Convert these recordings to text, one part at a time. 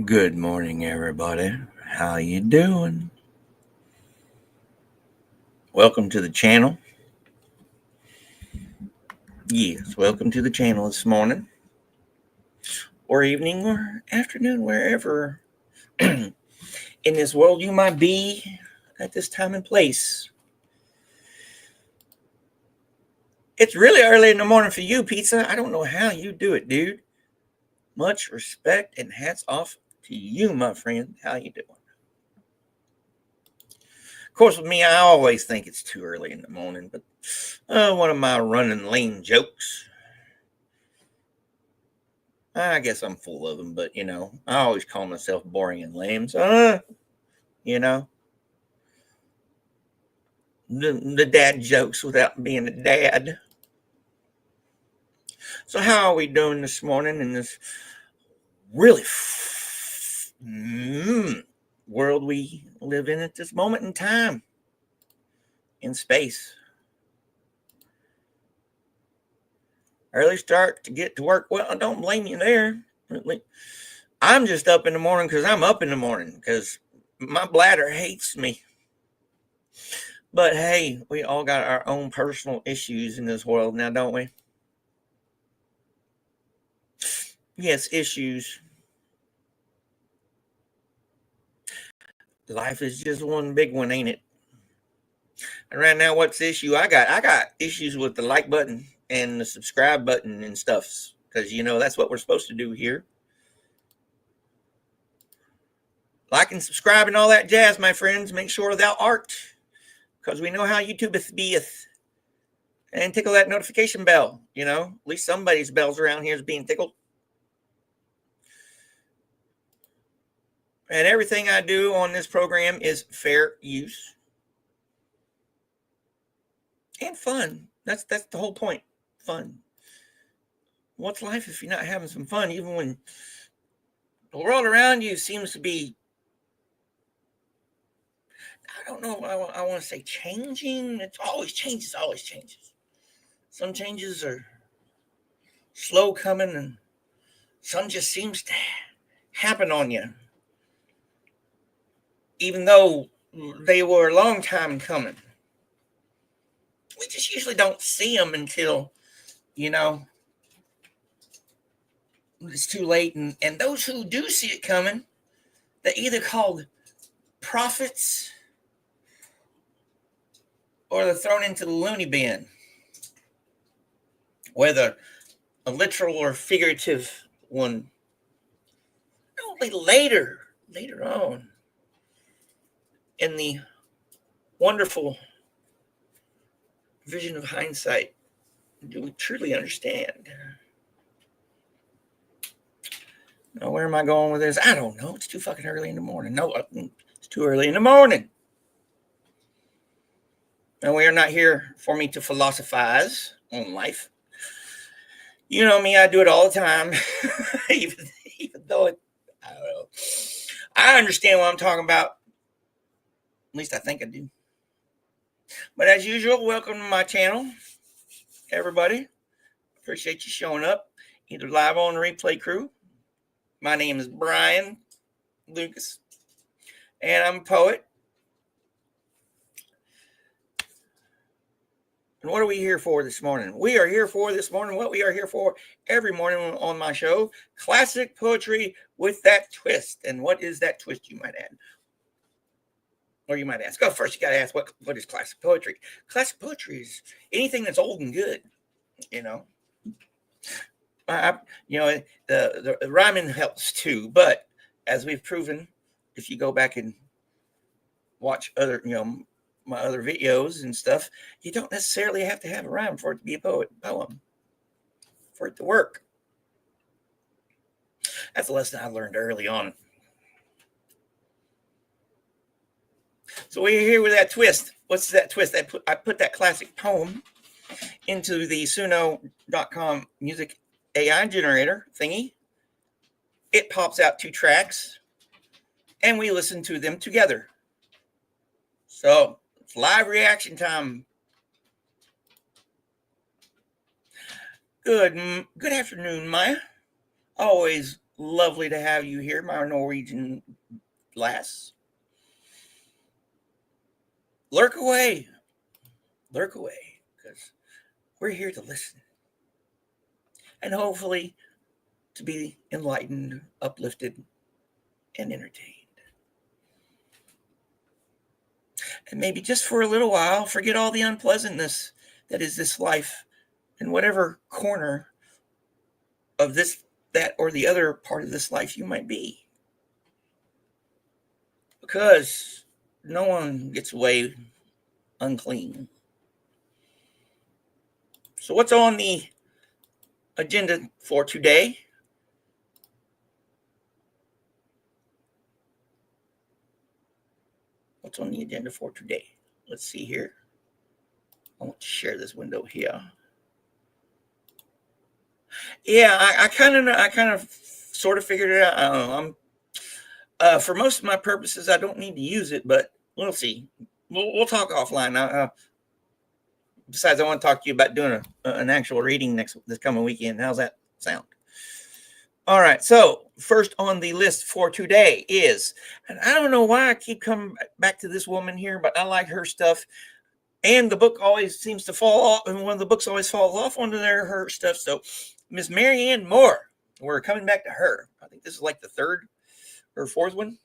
Good morning, everybody. How you doing? Welcome to the channel. Yes, welcome to the channel this morning, or evening, or afternoon, wherever in this world you might be at this time and place. It's really early in the morning for you, Pizza. I don't know how you do it, dude. Much respect and hats off to you, my friend. How you doing? Of course, with me, I always think it's too early in the morning, but one of my running lame jokes. I guess I'm full of them, but I always call myself boring and lame. So, you know, the dad jokes without being a dad. So, how are we doing this morning in this really world we live in at this moment in time in space? Early start to get to work. Well, I don't blame you there. I'm just up in the morning because I'm up in the morning because my bladder hates me. But hey, we all got our own personal issues in this world now, don't we? Yes, issues. Life is just one big one, ain't it? And right now, what's the issue I got? I got issues with the like button and the subscribe button and stuff. Because that's what we're supposed to do here. Like and subscribe and all that jazz, my friends. Make sure thou art. Because we know how YouTube beeth. And tickle that notification bell. At least somebody's bells around here is being tickled. And everything I do on this program is fair use and fun. That's the whole point. Fun. What's life if you're not having some fun, even when the world around you seems to be, I don't know, I want to say changing. It always changes, Some changes are slow coming, and some just seems to happen on you, even though they were a long time coming. We just usually don't see them until, it's too late. And those who do see it coming, they're either called prophets or they're thrown into the loony bin, whether a literal or figurative one. Only later on, in the wonderful vision of hindsight, do we truly understand. Now, where am I going with this? I don't know. It's too fucking early in the morning. No, it's too early in the morning. And we are not here for me to philosophize on life. You know me, I do it all the time. even though I don't know. I understand what I'm talking about. At least I think I do. But as usual, welcome to my channel, everybody. Appreciate you showing up, either live on the replay crew. My name is Brian Lucas, and I'm a poet. And what are we here for this morning? We are here for this morning what we are here for every morning on my show, classic poetry with that twist. And what is that twist, you might add? Or you might ask, oh, first you got to ask, what is classic poetry? Classic poetry is anything that's old and good, the rhyming helps too. But as we've proven, if you go back and watch other, my other videos and stuff, you don't necessarily have to have a rhyme for it to be a poem, for it to work. That's a lesson I learned early on. So we're here with that twist. What's that twist? I put that classic poem into the Suno.com music AI generator thingy. It pops out 2 tracks, and we listen to them together. So it's live reaction time. Good afternoon, Maya. Always Lovely to have you here, my Norwegian lass. Lurk away, because we're here to listen and hopefully to be enlightened, uplifted, and entertained. And maybe just for a little while, forget all the unpleasantness that is this life in whatever corner of this, that, or the other part of this life you might be. Because no one gets away unclean. So what's on the agenda for today? What's on the agenda for today? Let's see here. I want to share this window here. Yeah, I kind of sort of figured it out. I don't know. For most of my purposes, I don't need to use it, but we'll see. We'll talk offline. Besides, I want to talk to you about doing an actual reading this coming weekend. How's that sound? All right. So first on the list for today is, and I don't know why I keep coming back to this woman here, but I like her stuff. And the book always seems to fall off, and one of the books always falls off onto her stuff. So Miss Marianne Moore, we're coming back to her. I think this is like the third or fourth one.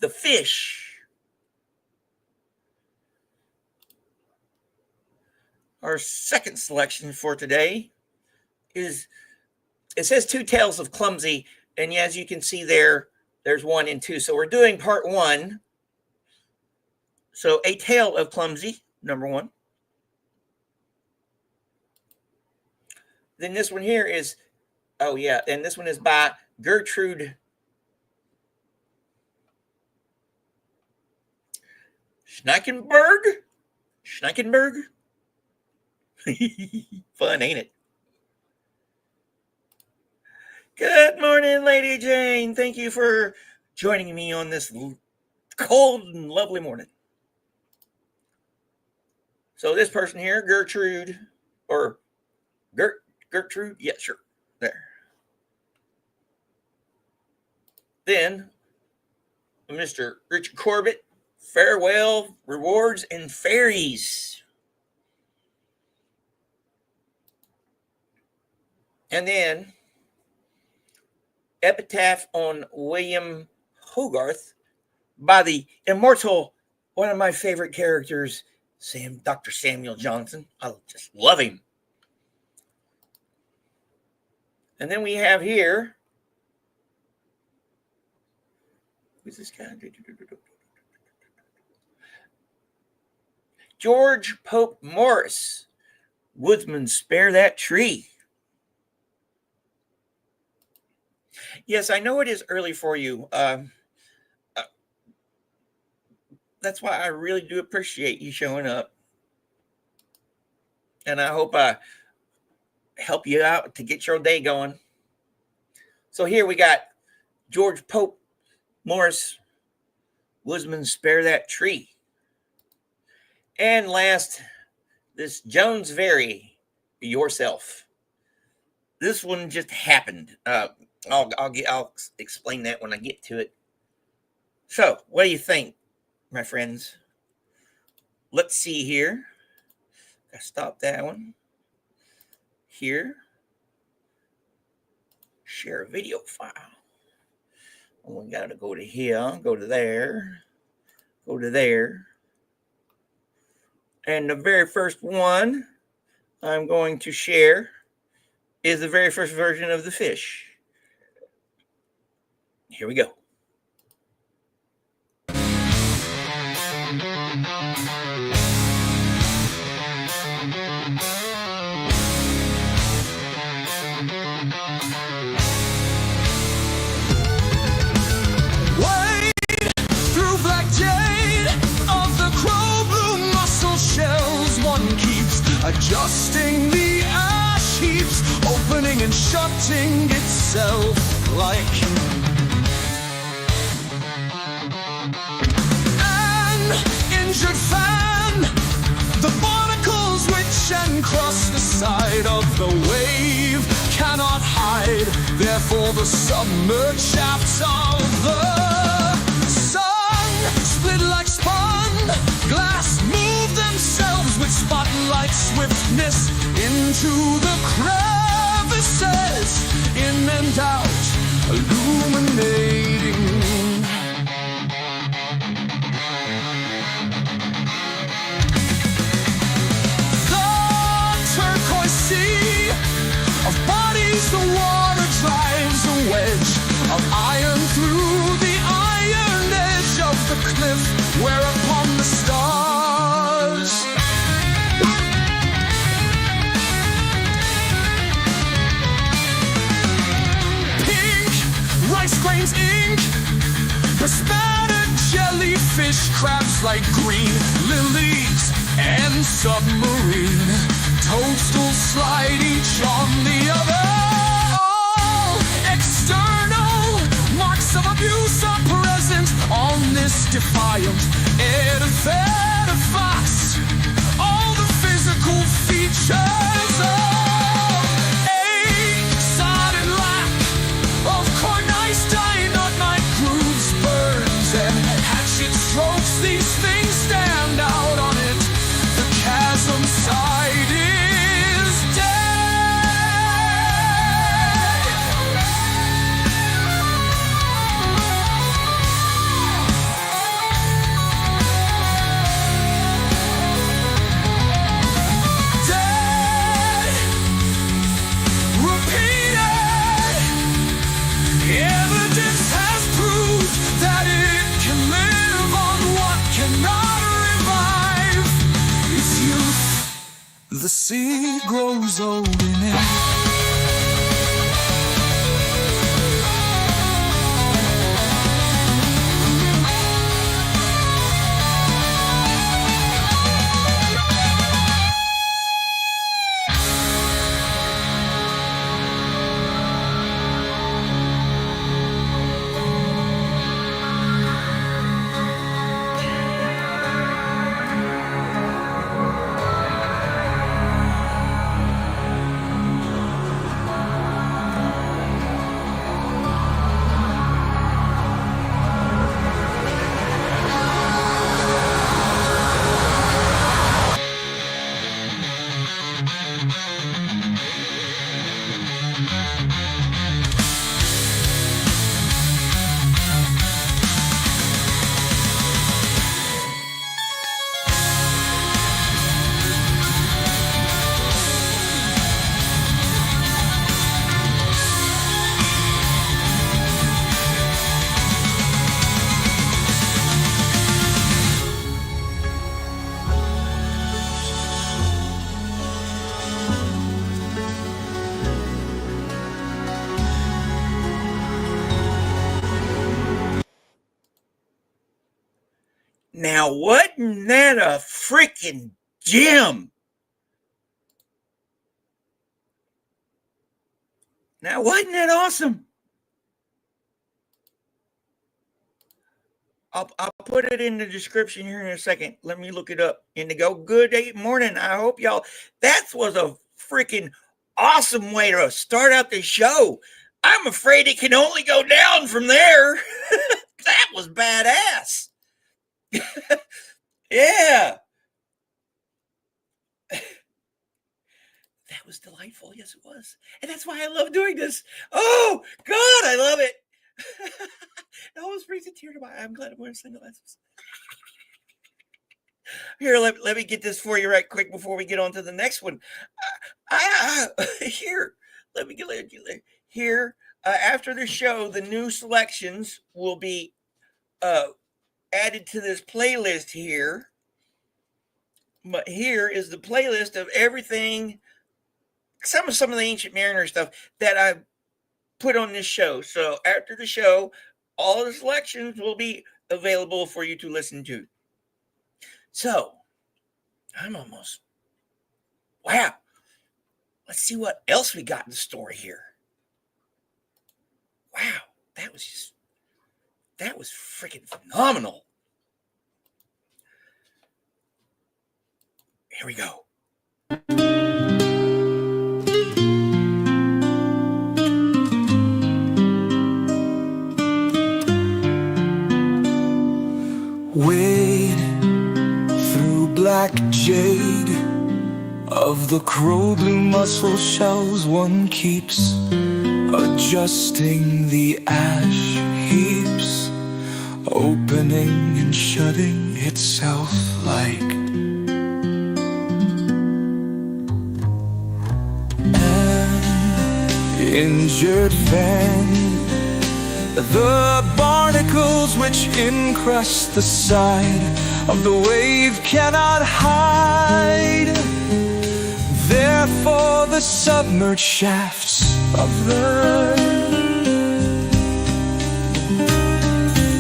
The Fish. Our second selection for today is, it says Two Tales of Clumsy, and as you can see there's 1 and 2. So we're doing part 1. So A Tale of Clumsy, number 1. Then this one here is, oh yeah, and this one is by Gertrude Schneickenberg. Fun, ain't it? Good morning, Lady Jane. Thank you for joining me on this cold and lovely morning. So this person here, Gertrude, yeah, sure, there. Then Mr. Richard Corbett, Farewell, Rewards, and Fairies. And then Epitaph on William Hogarth by the immortal, one of my favorite characters, Dr. Samuel Johnson. I just love him. And then we have here, who's this guy? George Pope Morris, Woodsman, Spare That Tree. Yes, I know it is early for you. That's why I really do appreciate you showing up. And I hope I help you out to get your day going. So here we got George Pope Morris, Woodsman, Spare That Tree. And last, this Jones Very, Yourself. This one just happened. I'll explain that when I get to it. So, what do you think, my friends? Let's see here. I stop that one. Here. Share a video file. And we got to go to here, go to there, go to there. And the very first one I'm going to share is the very first version of The Fish. Here we go. Adjusting the ash heaps, opening and shutting itself like an injured fan. The barnacles which and cross the side of the wave cannot hide. Therefore the submerged shafts of the sun split like spun glass, move themselves with spotlight swiftness into the crevices, in and out, illuminating. The water drives a wedge of iron through the iron edge of the cliff, whereupon the stars pink, rice grains ink, bespattered jellyfish, crabs like green lilies, and submarine toadstools slide each on the other. External marks of abuse are present on this defiant edifice. All the physical features of a solid lack of cornice, dynamite grooves, burns, and hatchet strokes. These things stand out on it. The chasm side is dead. Evidence has proved that it can live on what cannot revive its youth. The sea grows old in it. Now, wasn't that a freaking gem? Now, wasn't that awesome? I'll put it in the description here in a second. Let me look it up. Indigo, good morning. I hope y'all, that was a freaking awesome way to start out the show. I'm afraid it can only go down from there. That was badass. Yeah. That was delightful. Yes, it was. And that's why I love doing this. Oh, God, I love it. It almost brings a tear to my eye. I'm glad I'm wearing sunglasses. Here, let me get this for you right quick before we get on to the next one. Here, let me get here. After the show, the new selections will be added to this playlist here. But here is the playlist of everything, some of the Ancient Mariner stuff that I put on this show. So after the show, all the selections will be available for you to listen to. So I'm almost, wow. Let's see what else we got in the store here. Wow, that was freaking phenomenal. Here we go. black jade of the crow blue mussel shells one keeps, adjusting the ash heaps, opening and shutting itself like an injured fan. The barnacles which encrust the side of the wave cannot hide. Therefore the submerged shafts of the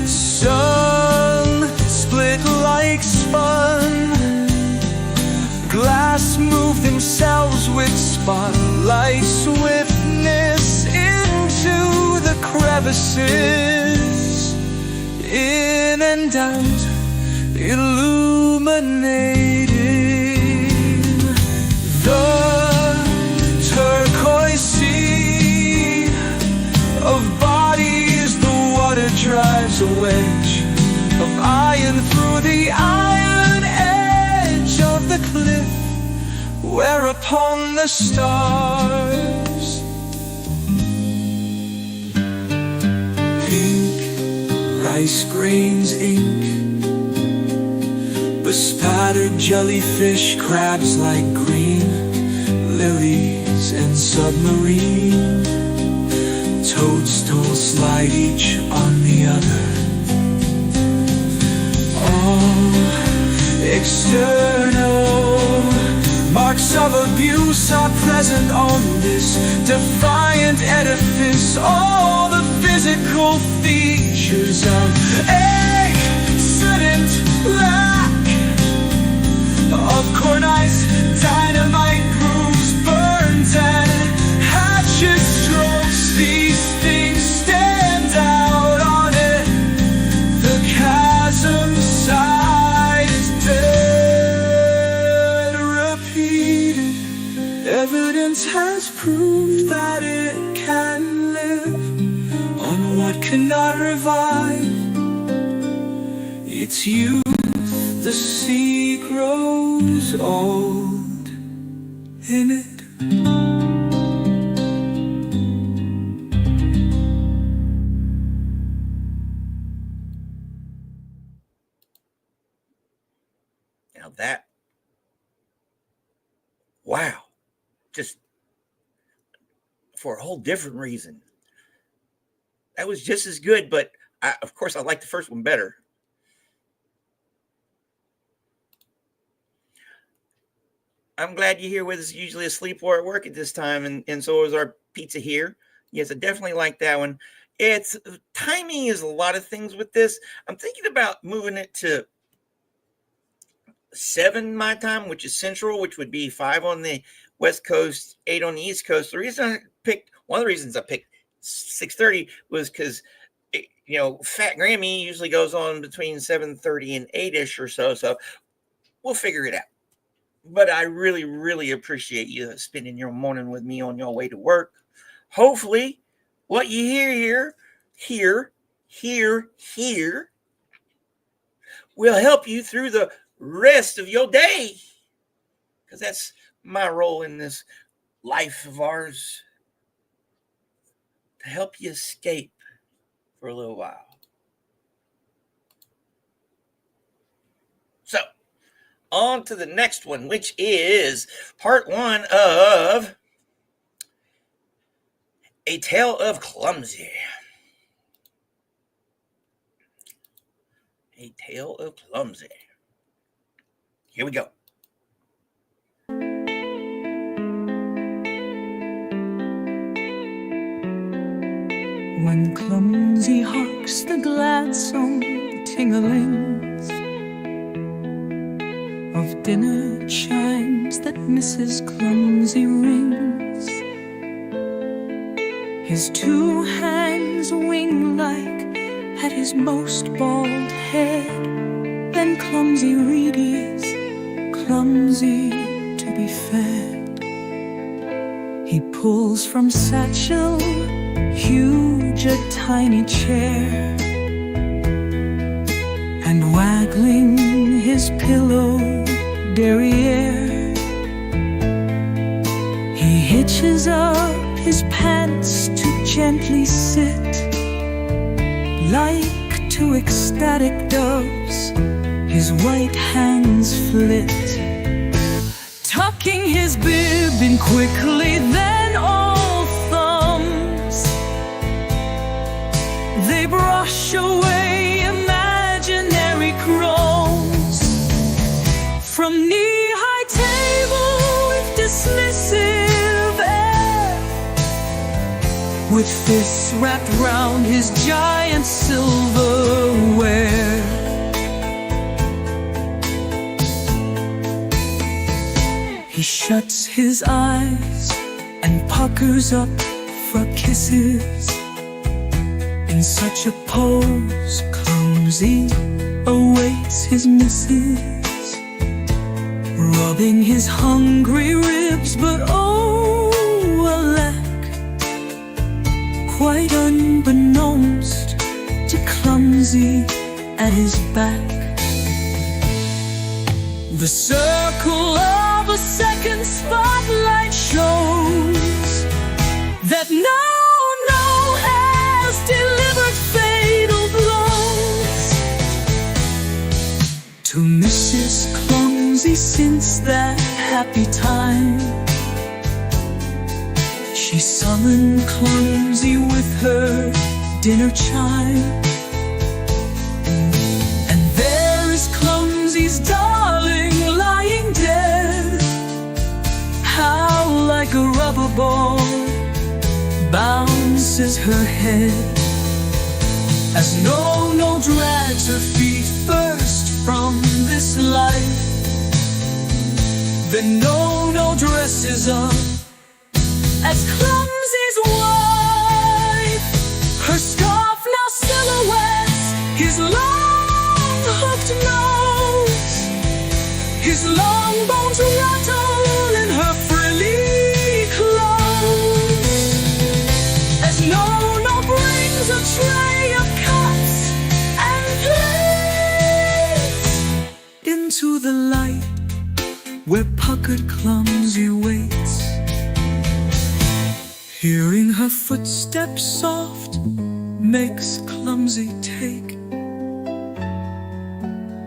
sun split like spun. Glass move themselves with spotlight swiftness into the crevices, in and out, illuminating the turquoise sea of bodies. The water drives a wedge of iron through the iron edge of the cliff, whereupon the stars, pink rice grains ink, bespattered jellyfish, crabs like green lilies and submarine toadstools slide each on the other. All external marks of abuse are present on this defiant edifice. All the physical features of excellent lack of cornice, dynamite grooves, burnt and hatchet strokes. These things stand out on it. The chasm side is dead. Repeated evidence has proved that it can live on what cannot revive its youth. The sea grows old in it. Now that, wow, just for a whole different reason. That was just as good, but of course I like the first one better. I'm glad you're here with us. Usually asleep or at work at this time, and so is our pizza here. Yes, I definitely like that one. It's timing is a lot of things with this. I'm thinking about moving it to 7 my time, which is Central, which would be 5 on the West Coast, 8 on the East Coast. One of the reasons I picked 6:30 was because Fat Grammy usually goes on between 7:30 and 8ish or so. So we'll figure it out. But I really, really appreciate you spending your morning with me on your way to work. Hopefully, what you hear will help you through the rest of your day. Because that's my role in this life of ours, to help you escape for a little while. So, on to the next one, which is part 1 of A Tale of Clumsy. A Tale of Clumsy. Here we go. When Clumsy harks the gladsome tinglings of dinner chimes that Mrs. Clumsy rings, his 2 hands wing-like at his most bald head, then Clumsy Reedy's clumsy to be fed. He pulls from satchel huge a tiny chair, and waggling his pillow derriere. He hitches up his pants to gently sit. Like two ecstatic doves, his white hands flit, tucking his bib in quickly, then all thumbs. They brush away imaginary crows from knee-high table with dismissive air, with fists wrapped round his giant silverware. He shuts his eyes and puckers up for kisses. In such a pose, clumsy awaits his missus, rubbing his hungry ribs, but oh, alack, quite unbeknownst to Clumsy at his back. The circle of a second spotlight shows that no has delivered fatal blows to Mrs. Clumsy since that happy time. She summoned Clumsy with her dinner chime, and there is Clumsy's darling lying dead. How like a rubber ball bounces her head as No drags her feet first from this life. Then No dresses up as Clumsy's wife. Her scarf now silhouettes his long hooked nose, his long bones rattle in her frilly clothes, as No brings a tray of cups and plates into the light where puckered Clumsy waits. Hearing her footsteps soft makes Clumsy take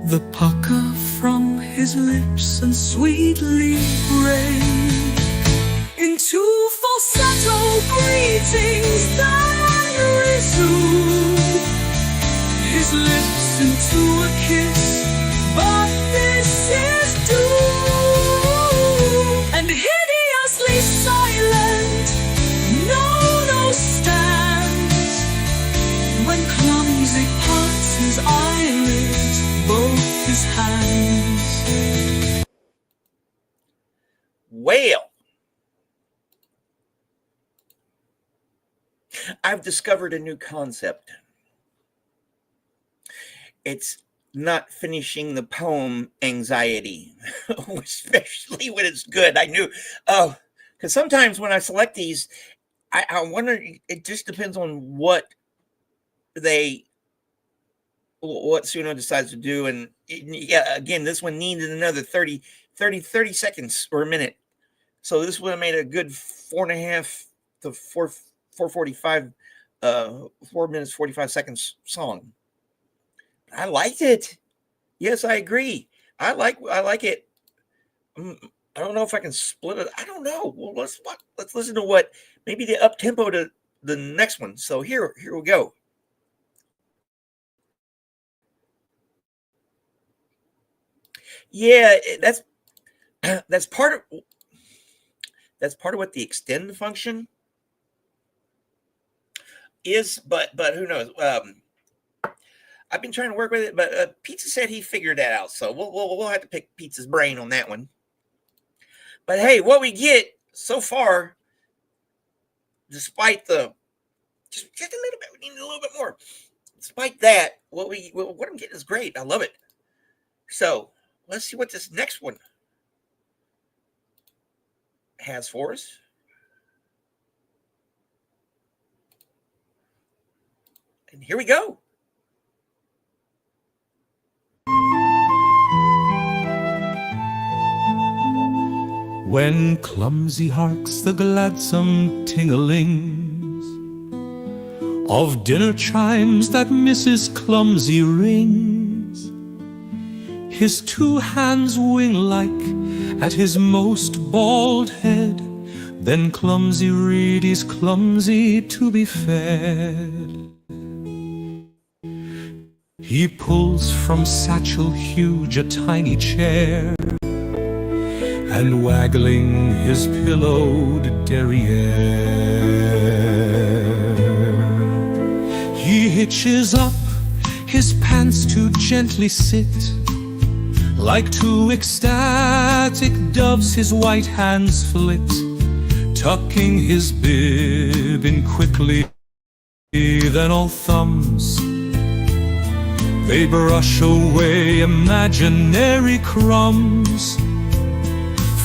the pucker from his lips and sweetly break into falsetto greetings that resume his lips into a kiss, but this is doom. And hideously silent No stands when Clumsy parts his eyelids, both his hands. Well, I've discovered a new concept. It's not finishing the poem anxiety, especially when it's good. I knew, because sometimes when I select these, I wonder, it just depends on what Suno decides to do. And yeah, again, this one needed another 30 seconds or a minute. So this would have made a good 4.5 to 4:45, 4 minutes, 45 seconds song. I liked it. Yes, I agree. I like it. I don't know if I can split it. I don't know. Well, let's listen to what maybe the up tempo to the next one. So here we go. Yeah, that's part of what the extend function is, but who knows? I've been trying to work with it, but Pizza said he figured that out, so we'll have to pick Pizza's brain on that one. But hey, what we get so far, despite the just a little bit, we need a little bit more. Despite that, what I'm getting is great. I love it. So let's see what this next one has for us. And here we go. when Clumsy harks the gladsome ting-a-lings of dinner chimes that Mrs. Clumsy rings. His two hands wing-like at his most bald head, then Clumsy Reedy's clumsy to be fed. He pulls from satchel huge a tiny chair, and waggling his pillowed derriere, he hitches up his pants to gently sit. Like two ecstatic doves his white hands flit, tucking his bib in quickly, then all thumbs. They brush away imaginary crumbs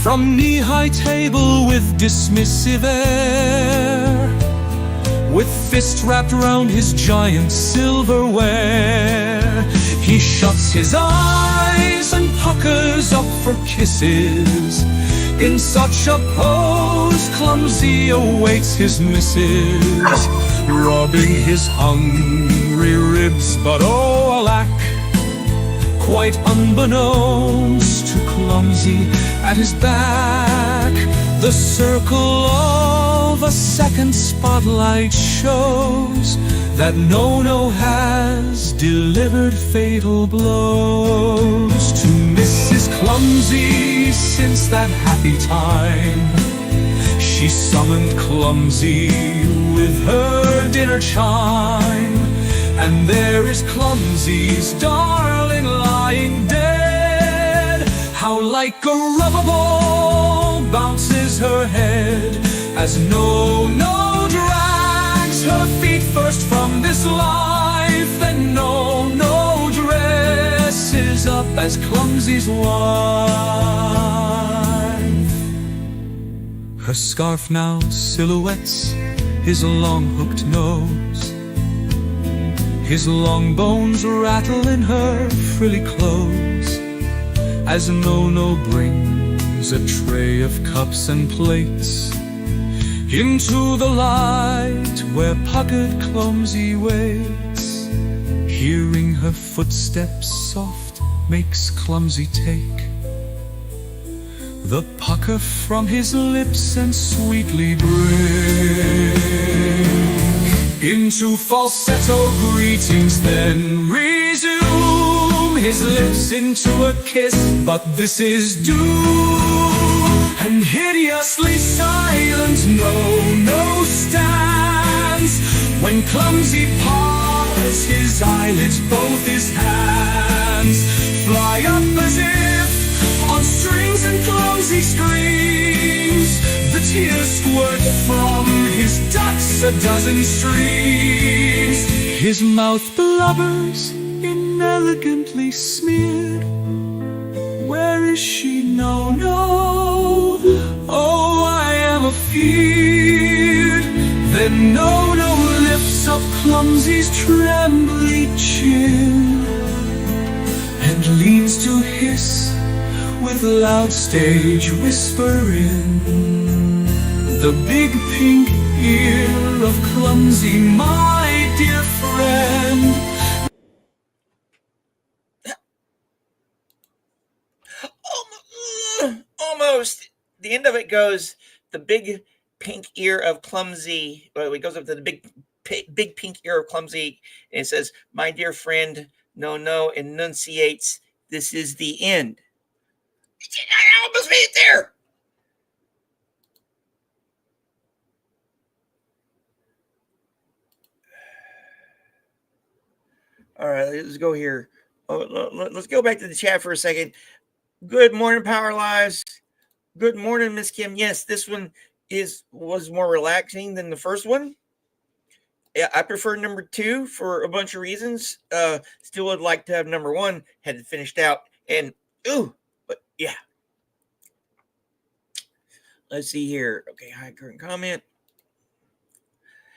from knee-high table with dismissive air, with fist wrapped round his giant silverware. He shuts his eyes and puckers up for kisses. In such a pose, Clumsy awaits his missus, rubbing his hungry ribs, but oh alack, quite unbeknownst to Clumsy, at his back the circle of a second spotlight shows that No-No has delivered fatal blows to Mrs. Clumsy. Since that happy time, she summoned Clumsy with her dinner chime, and there is Clumsy's darling lying dead. How like a rubber ball bounces her head as No-No drags her feet first from this life, then No-No dresses up as Clumsy's wife. Her scarf now silhouettes his long hooked nose, his long bones rattle in her frilly clothes, as No-No brings a tray of cups and plates into the light where puckered Clumsy waits. Hearing her footsteps soft makes Clumsy take the pucker from his lips and sweetly break into falsetto greetings, then resume his lips into a kiss. But this is doom, and hideously silent No-No stands when Clumsy parts his eyelids. Both his hands fly up as if on strings, and Clumsy screams. The tears squirt from his ducts a dozen streams. His mouth blubbers inelegantly smeared. Where is she? No-No, oh, I am afeard. Then No-No lifts up Clumsy's trembly chin and leans to hiss with loud stage whispering. The big pink ear of Clumsy, my dear friend. Almost. The end of it goes, the big pink ear of Clumsy. Well, it goes up to the big pink ear of Clumsy, and it says, my dear friend, No-No enunciates, this is the end. I almost made it there. All right, let's go here. Let's go back to the chat for a second. Good morning, Power Lives. Good morning, Miss Kim. Yes, this one was more relaxing than the first one. Yeah, I prefer number 2 for a bunch of reasons. Still would like to have number 1 had it finished out. And but yeah. Let's see here. Okay, hi, current comment.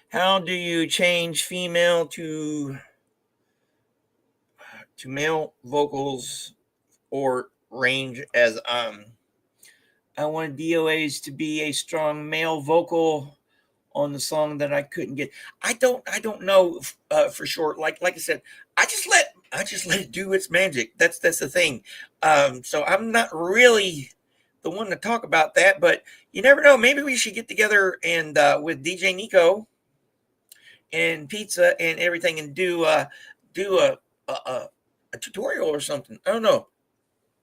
How do you change female to male vocals or range as I wanted DOAs to be a strong male vocal on the song that I couldn't get. I don't know for sure. Like I said, I just let it do its magic. That's the thing. So I'm not really the one to talk about that, but you never know. Maybe we should get together and with DJ Nico and Pizza and everything and do a tutorial or something. I don't know,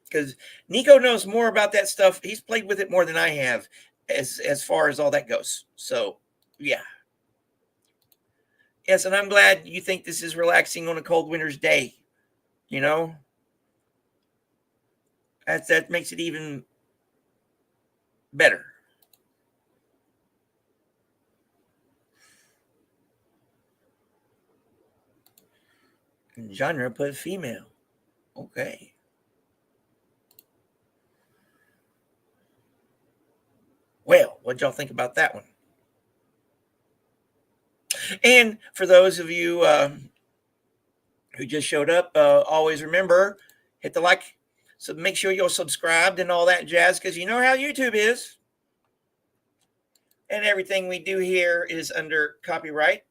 because Nico knows more about that stuff. He's played with it more than I have as far as all that goes. So yeah. Yes, and I'm glad you think this is relaxing on a cold winter's day. You know, that makes it even better. And genre, put female. Okay. Well, what'd y'all think about that one? And for those of you who just showed up, always remember, hit the like. So make sure you're subscribed and all that jazz, because you know how YouTube is. And everything we do here is under copyright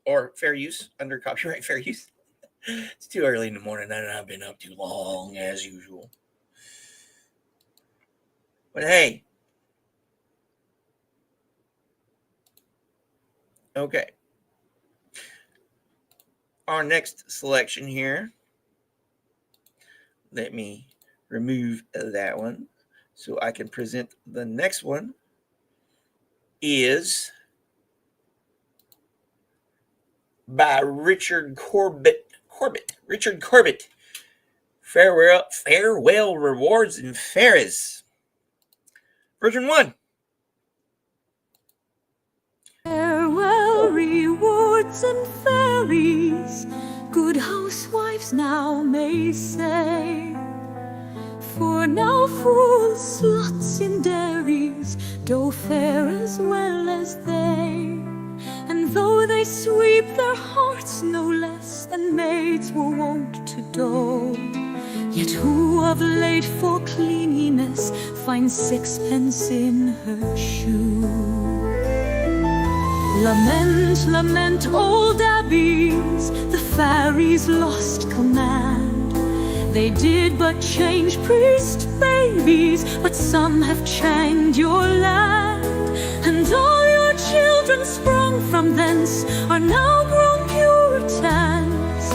or fair use, under copyright fair use. It's too early in the morning and I've been up too long as usual. But hey. Okay. Our next selection here. Let me remove that one so I can present the next one. Is by Richard Corbett. Richard Corbett. Farewell Rewards and Fairies. Version 1. Farewell rewards and fairies, good housewives now may say. For now fools, sluts in dairies do fare as well as they. And though they sweep their hearts no less than maids were wont to do, yet who of late for cleanliness finds sixpence in her shoe? Lament, lament, old abbeys, the fairies lost command. They did but change priest babies, but some have changed your land. And all your children sprung from thence are now grown Puritans,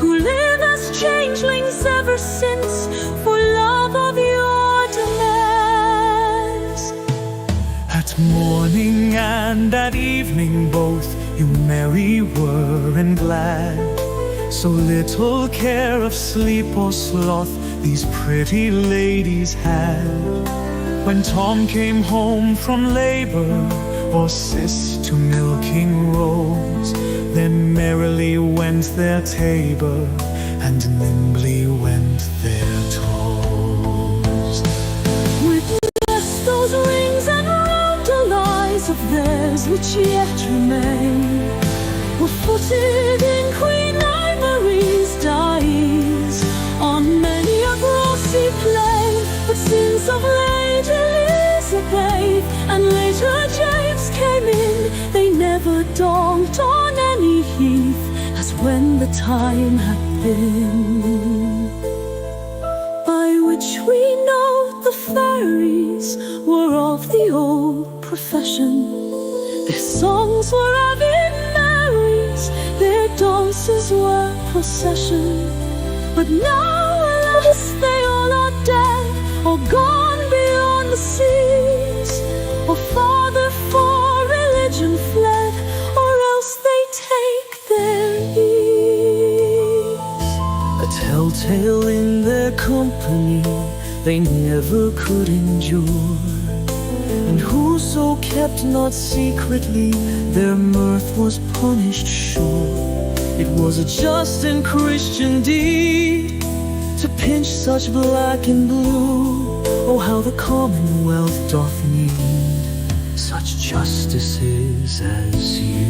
who live as changelings ever since for love of your demands. At morning and at evening both you merry were and glad. So little care of sleep or sloth these pretty ladies had. When Tom came home from labor, or Sis to milking rose, then merrily went their tabor, and nimbly went their toes. Witness those rings and roundelies of theirs which yet remain, were footed in Queen Ivory's dyes on many a grassy plain. But since of late Elizabeth and later James came in, they never donked on any heath as when the time had been. By which we know the fairies were of the old profession. Their songs were avid merries, their dances were procession. But now, alas, they all are dead, or gone beyond the seas, or farther for religion fled, or else they take their ease. A telltale in their company they never could endure, and whoso kept not secretly their mirth was punished sure. It was a just and Christian deed to pinch such black and blue. Oh, how the Commonwealth doth need such justices as you.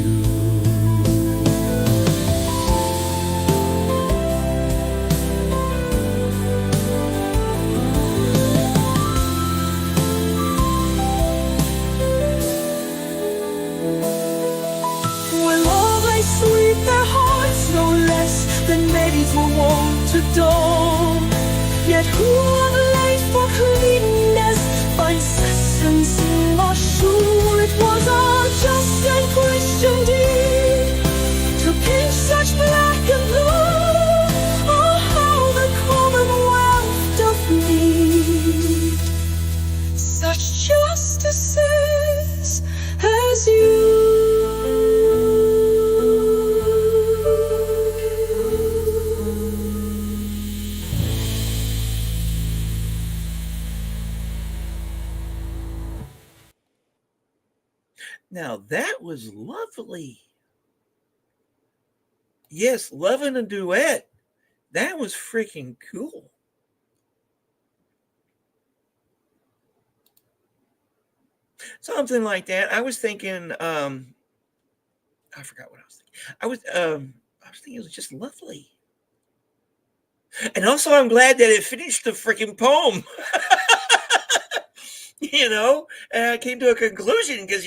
to dawn. Yet who of late for cleanness finds essence in our sure it was our just and Christian deed to paint such black and blue. Oh, how the commonwealth doth need such justices as you. Now that was lovely. Yes, loving a duet. That was freaking cool. Something like that. I was thinking, I forgot what I was thinking. I was thinking it was just lovely. And also I'm glad that it finished the freaking poem. And I came to a conclusion because,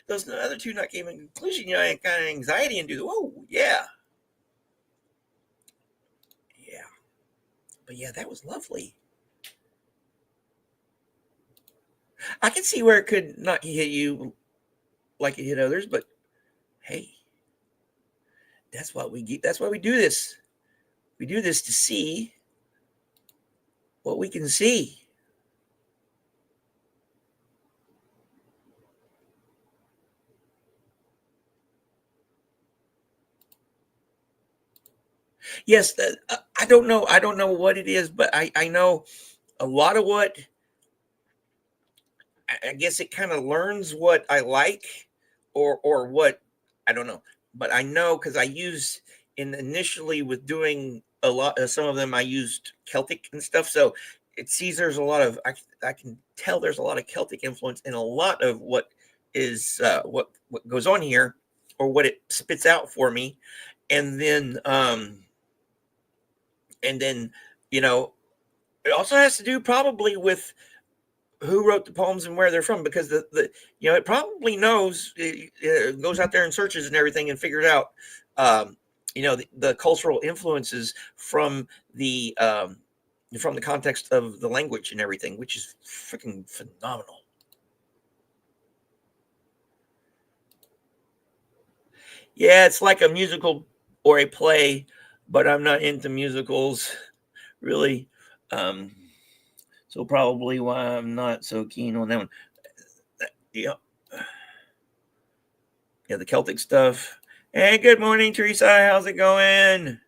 those other two not came to a conclusion, I had kind of anxiety and oh, yeah. Yeah. But yeah, that was lovely. I can see where it could not hit you like it hit others, but hey, that's why we do this. We do this to see what we can see. Yes, I don't know. I don't know what it is, but I know a lot of what. I guess it kind of learns what I like, or what I don't know. But I know because I used initially with doing a lot. Some of them I used Celtic and stuff, so it sees there's a lot of. I can tell there's a lot of Celtic influence in a lot of what is what goes on here, or what it spits out for me, and then. And then, it also has to do probably with who wrote the poems and where they're from, because it probably knows, it goes out there and searches and everything and figures out, the cultural influences from the context of the language and everything, which is freaking phenomenal. Yeah, it's like a musical or a play, but I'm not into musicals, really. So probably why I'm not so keen on that one. Yeah, the Celtic stuff. Hey, good morning, Teresa. How's it going?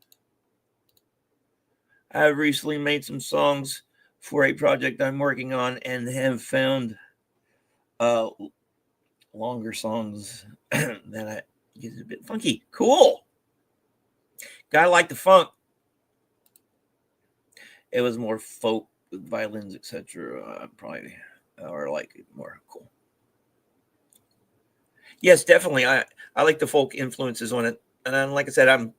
I've recently made some songs for a project I'm working on and have found longer songs that I get a bit funky. Cool. Guy liked the funk. It was more folk with violins, etc. Probably, or like it more cool. Yes, definitely. I like the folk influences on it, and then, like I said, I'm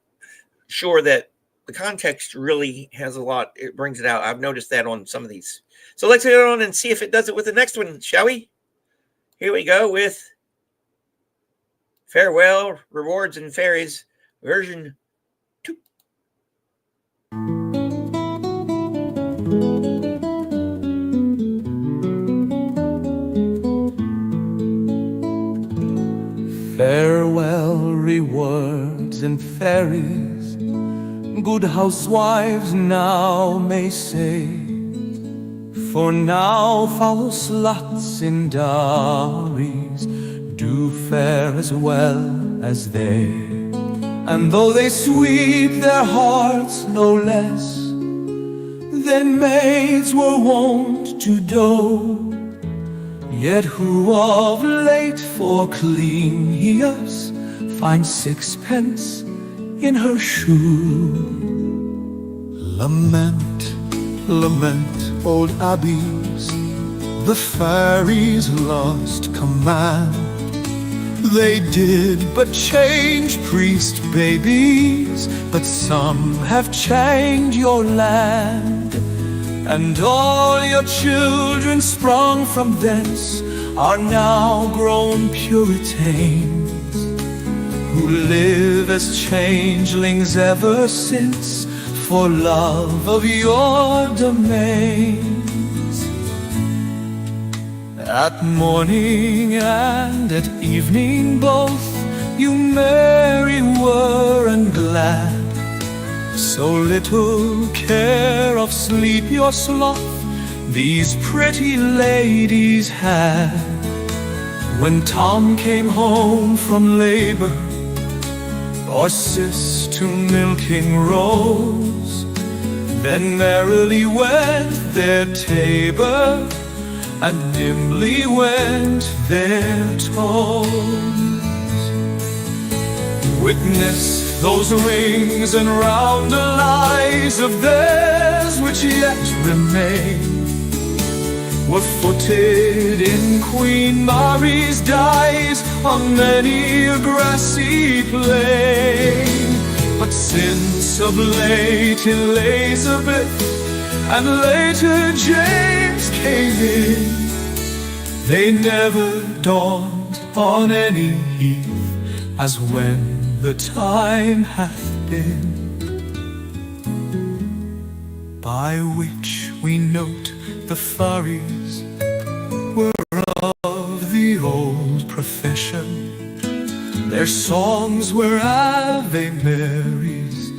sure that the context really has a lot. It brings it out. I've noticed that on some of these. So let's get on and see if it does it with the next one, shall we? Here we go with Farewell, Rewards, and Fairies, version 2. Farewell, rewards and fairies, good housewives now may say, for now foul sluts in dowries do fare as well as they. And though they sweep their hearts no less than maids were wont to do, yet who of late for clean ears finds sixpence in her shoe? Lament, lament, old abbeys, the fairies lost command. They did but change priest babies, but some have changed your land. And all your children sprung from thence are now grown Puritans, who live as changelings ever since, for love of your domains. At morning and at evening both you merry were and glad. So little care of sleep your sloth these pretty ladies had. When Tom came home from labor, or Sis to milking rose, then merrily went their tabor, and nimbly went their toes. Witness those rings and roundelies of theirs which yet remain, were footed in Queen Marie's dyes on many a grassy plain. But since of late Elizabeth and later James came in, they never dawned on any heath as when the time hath been, by which we note the Furies were of the old profession. Their songs were Ave Marys,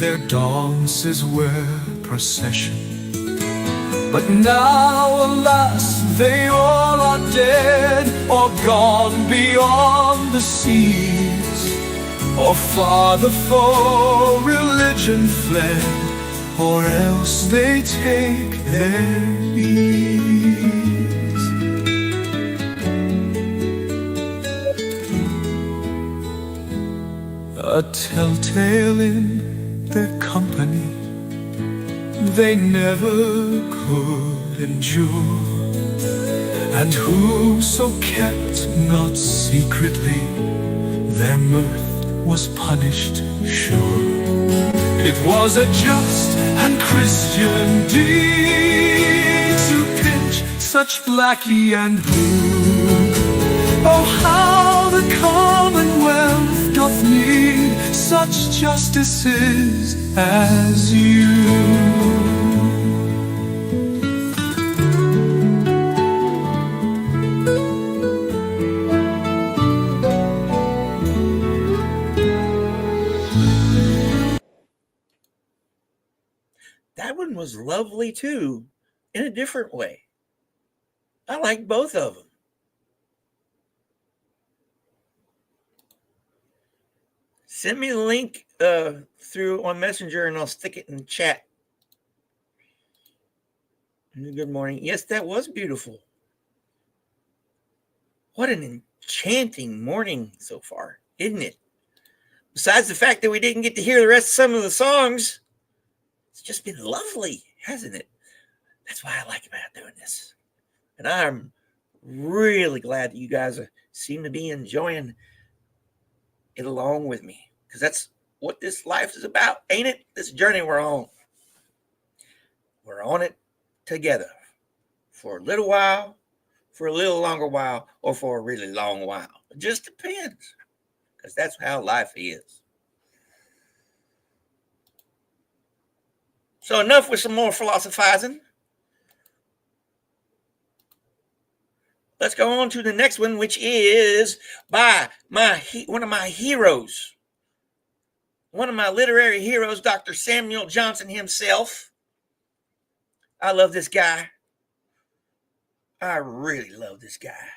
their dances were procession. But now, alas, they all are dead, or gone beyond the seas, or farther for religion fled, or else they take their ease. A telltale in their company they never could endure, and whoso kept not secretly their mirth was punished sure. It was a just and Christian deed to pinch such blackie and blue. Oh, how the Commonwealth doth need such justices as you. That one was lovely too, in a different way. I like both of them. Send me the link through on Messenger and I'll stick it in the chat. Good morning. Yes, that was beautiful. What an enchanting morning so far, isn't it? Besides the fact that we didn't get to hear the rest of some of the songs, it's just been lovely, hasn't it? That's why I like about doing this. And I'm really glad that you guys seem to be enjoying it along with me, because that's what this life is about, ain't it? This journey we're on. We're on it together for a little while, for a little longer while, or for a really long while. It just depends, because that's how life is. So enough with some more philosophizing. Let's go on to the next one, which is by one of my heroes, one of my literary heroes, Dr. Samuel Johnson himself. I love this guy. I really love this guy.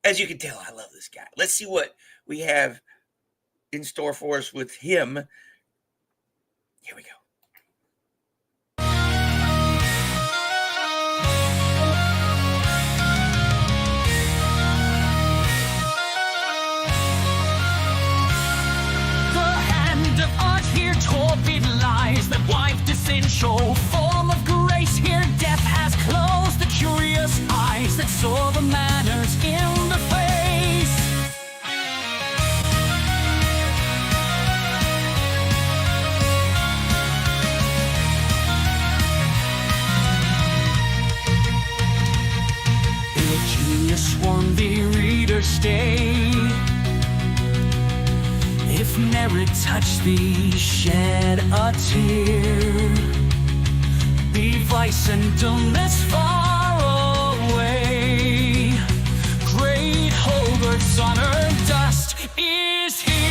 As you can tell, I love this guy. Let's see what we have in store for us with him. Here we go. Torpid lies that wife essential form of grace. Here death has closed the curious eyes that saw the manners in the face. In a genius sworn the reader stay. If If merit touch thee, shed a tear. Be vice and dullness far away. Great Hogarth's honored dust is here.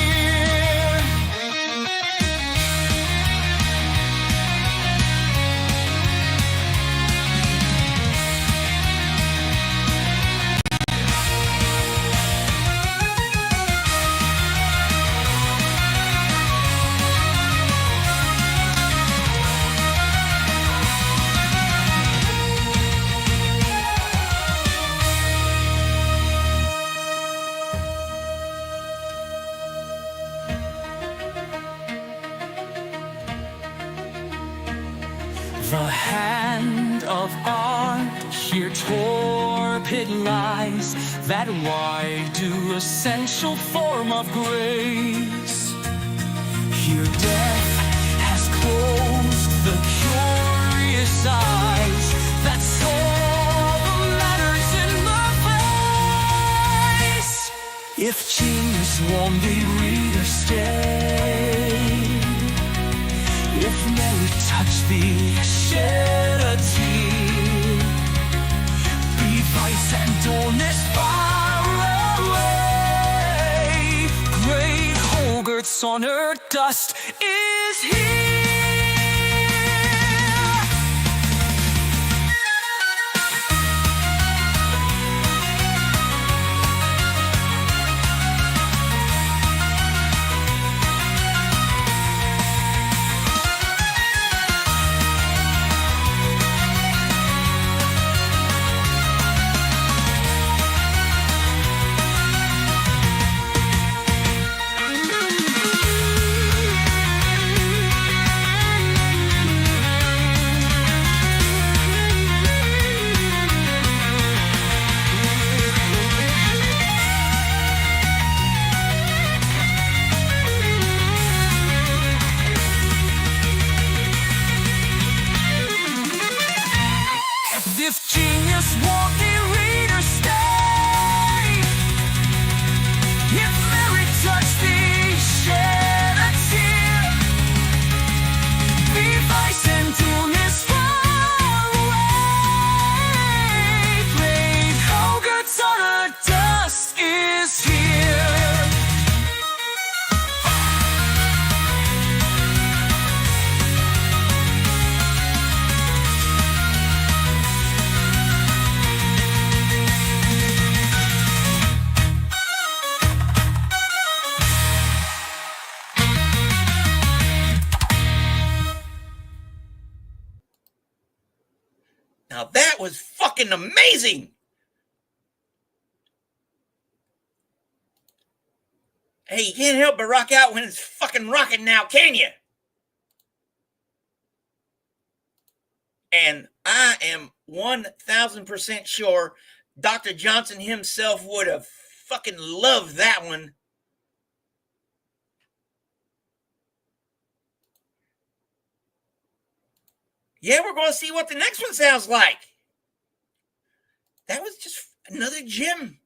The hand of art here torpid lies, that wide due essential form of grace. Here death has closed the curious eyes that saw the matters in the face. If genius won't be reader, stay. If merit touch thee, shed a tear. Be vice and dullness far away. Great Hogarth's honored dust is here. If genius won't be reader, stay. If merit touch thee, shed a tear. Be vice and dullness far away. Great Hogarth's honored dust is here. Now that was fucking amazing. Hey, you can't help but rock out when it's fucking rocking now, can you? And I am 1000% sure Dr. Johnson himself would have fucking loved that one. Yeah, we're going to see what the next one sounds like. That was just another gem.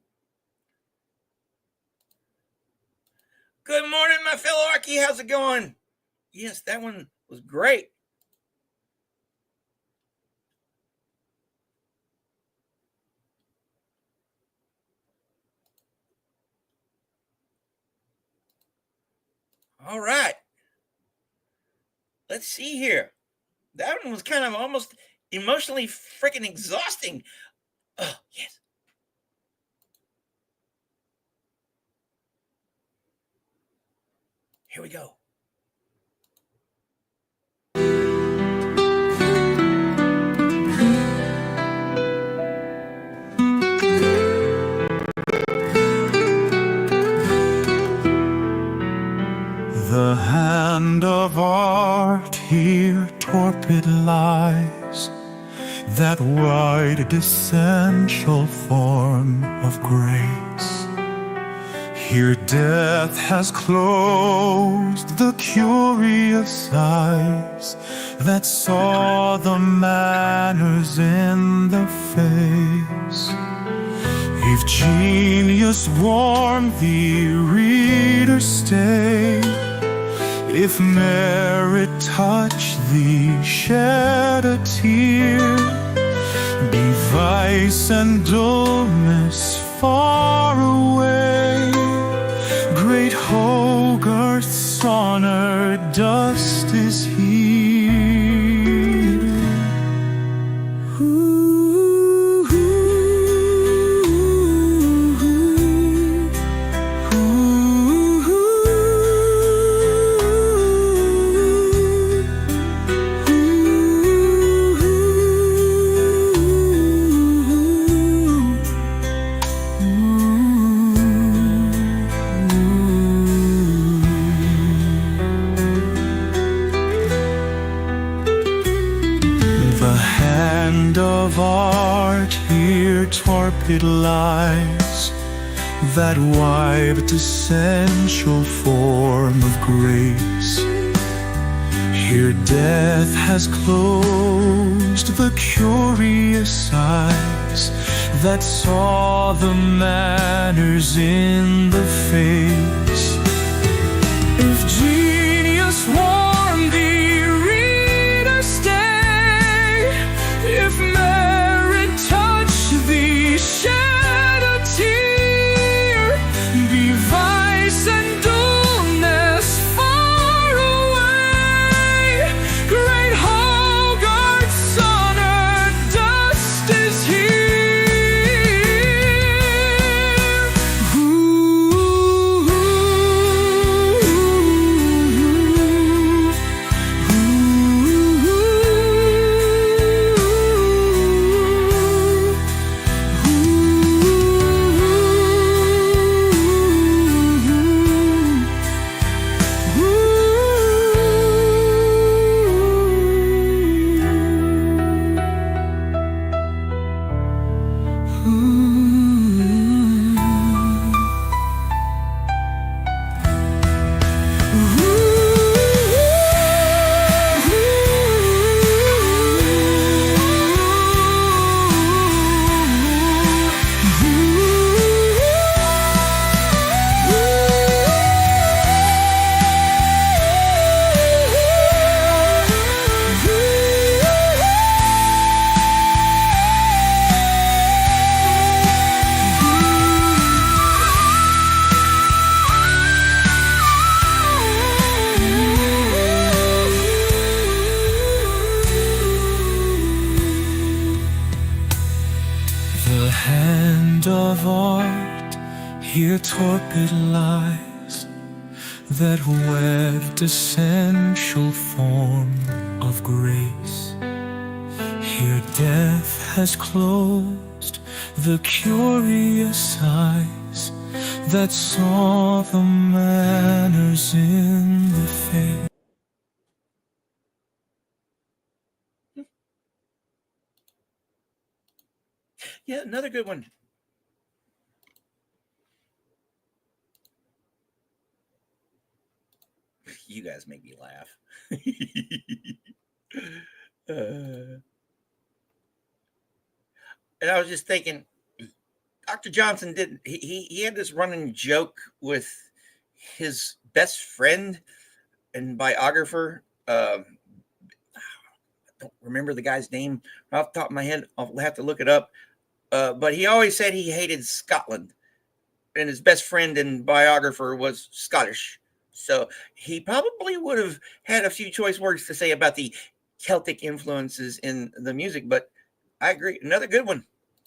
Good morning, my fellow Archie. How's it going? Yes, that one was great. All right. Let's see here. That one was kind of almost emotionally freaking exhausting. Oh, yes. Here we go. The hand of art here torpid lies, that wide essential form of grace. Here death has closed the curious eyes that saw the manners in the face. If genius warm the reader stay, if merit touch thee shed a tear, be vice and dullness far away. Great Hogarth's honored dust is here. Of art here torpid lies, that wiped essential form of grace. Here death has closed the curious eyes that saw the manners in the face. If genius warm the reader stay, if merit touch thee shed a tear, be vice and dullness far away. Great Hogarth's honored dust is here. The hand of art here torpid lies, that webbed essential form of grace. Here death has closed the curious eyes that saw the manners in the face. Yeah, another good one. You guys make me laugh. And I was just thinking, Dr. Johnson didn't. He had this running joke with his best friend and biographer. I don't remember the guy's name off the top of my head. I'll have to look it up. But he always said he hated Scotland, and his best friend and biographer was Scottish. So he probably would have had a few choice words to say about the Celtic influences in the music. But I agree. Another good one.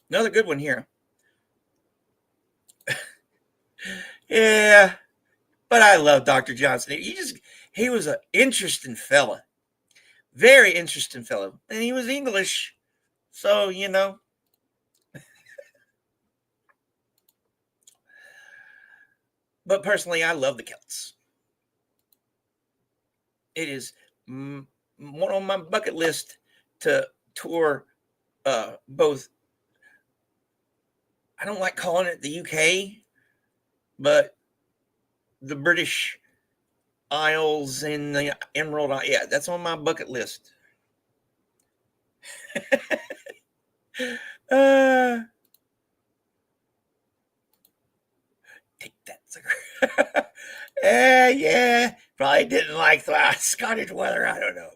Another good one here. Yeah, but I love Dr. Johnson. He was an interesting fella. Very interesting fellow. And he was English. So, you know. But personally, I love the Celts. It is one on my bucket list to tour both. I don't like calling it the UK, but the British Isles and the Emerald Isle. Yeah, that's on my bucket list. Yeah, probably didn't like the Scottish weather. I don't know.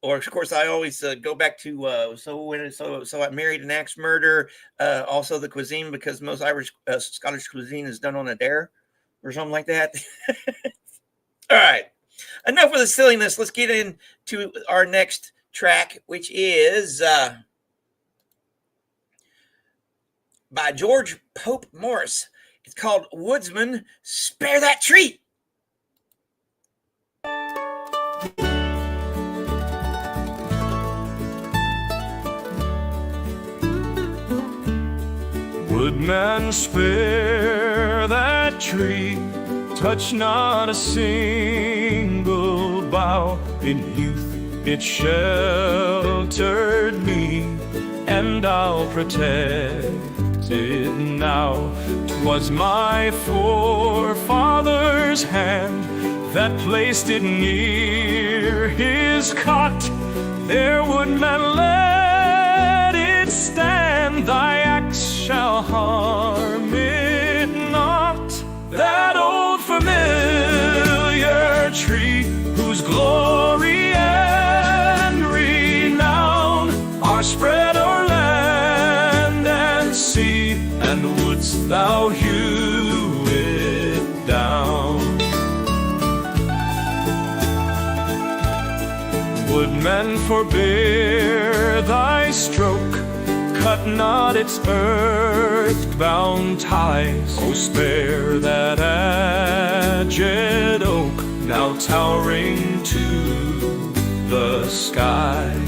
Or of course, I always go back to so I married an axe murder. Also the cuisine, because most Irish Scottish cuisine is done on a dare or something like that. All right, enough of the silliness. Let's get into our next track, which is by George Pope Morris. It's called "Woodsman, Spare That Tree." Woodman, spare that tree, touch not a single bough. In youth it sheltered me, and I'll protect it now. 'Twas my forefather's hand that placed it near his cot. There, woodman, let it stand, thy axe shall harm it not. That old familiar tree, whose glory and renown are spread o'er land and sea, and wouldst thou hew it down? Woodman, forbear thy stroke, cut not its earth-bound ties. Oh, spare that aged oak, now towering to the skies.